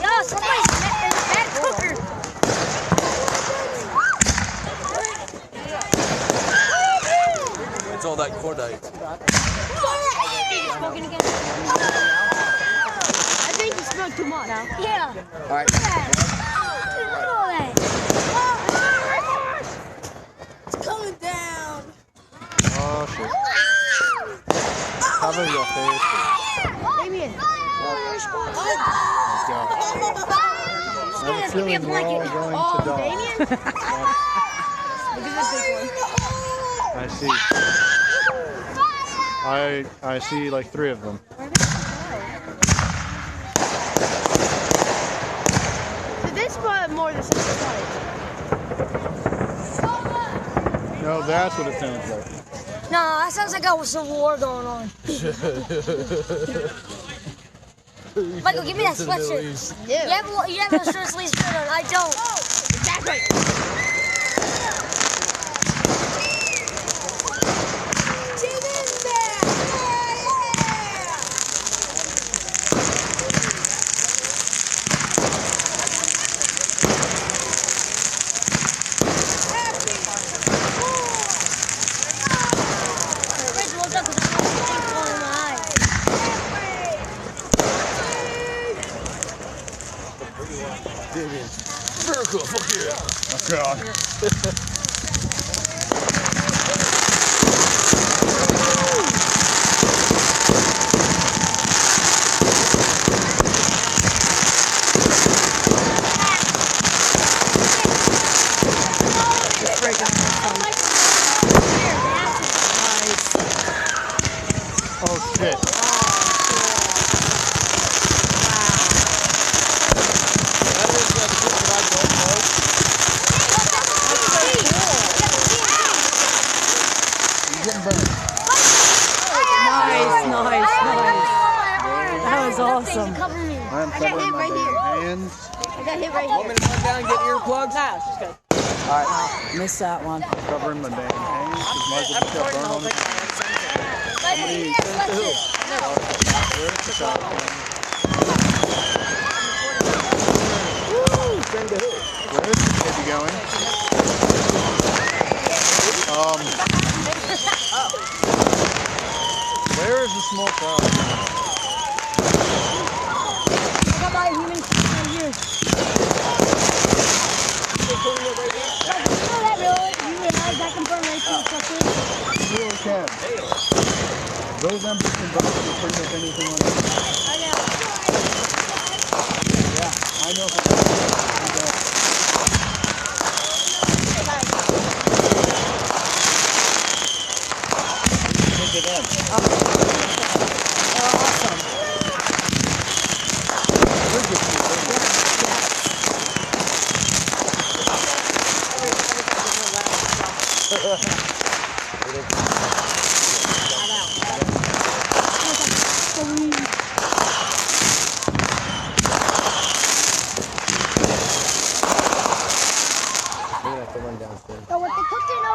Yo, somebody's that cooker. It's all that cordite. Smoking again. I think you smoked too much. No. Yeah. All right. It's coming down. Oh shit. Cover your face. Damien. Oh god. I have a feeling we're all going to die. Damien? Look at this big one. I see. I see like 3 of them. So this spot more than something. No, that's what it sounds like. No, that sounds like there was a war going on. Michael, give me that sweatshirt. You have a short sleeve shirt on. I don't. Exactly. Damien. Miracle, fuck yeah. Oh god. Oh shit. Nice. That was awesome. Cover me. I'm covering my hands. I got hit right here. Want me to come down and get earplugs? No, she's good. Alright. Missed that one. Covering my damn hands. Because Michael just got burned on it. There's the shot. Where's the baby going? Where is the small crowd? I got my human right here. You realize that confirmed right to the Really can. Those embers can burn pretty much anything on it. I know. Yeah, I know. Take it in. Awesome. We're just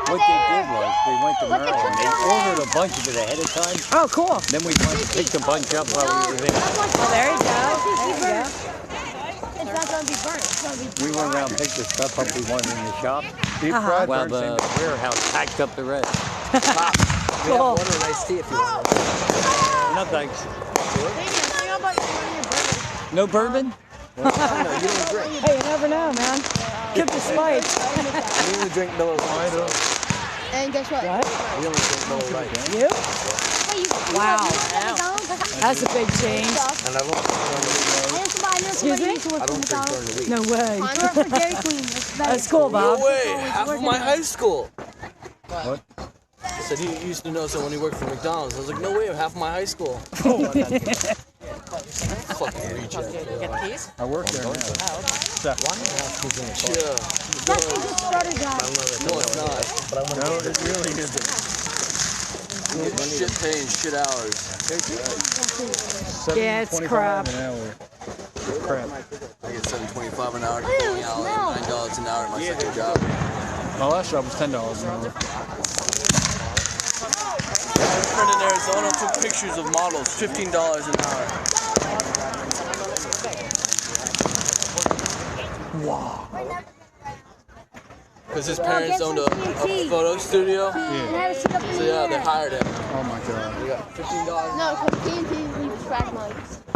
What they did was they went to Maryland. They ordered a bunch of it ahead of time. Oh, cool. Then we picked a bunch up while we were there. Oh, there you go. It's not going to be burnt. It's going to be We went around and picked the stuff up we wanted in the shop deep fried while bird the warehouse packed up the rest. We have water and iced tea if you want. No thanks. No bourbon? No, you don't drink. Hey, you never know, man. Give the spike. You only drink Miller Lite. And guess what? What? You only drink Miller Lite. You? Wait, Wow. McDonald's? That's a big change. And I don't Excuse me? drink during the week. No way. I work for Dairy Queen. That's cool, Bob. No way, half of my high school. What? I said he used to know so when he worked for McDonald's. I was like, no way, half of my high school. Fucking reject. Get these? I work there now. Yeah. That's just started, guys. No, it's not. No, it really isn't. Shit pay and shit hours. Yeah, it's $7.25 crap. an hour. Crap. I get $7.25 an hour, $9 an hour at my second job. My last job was $10 an hour. My friend in Arizona took pictures of models, $15 an hour. Wow. Because his parents owned a photo studio. Yeah. So yeah, they hired him. Oh my God. We got $15. No, because TNT leaves track mics.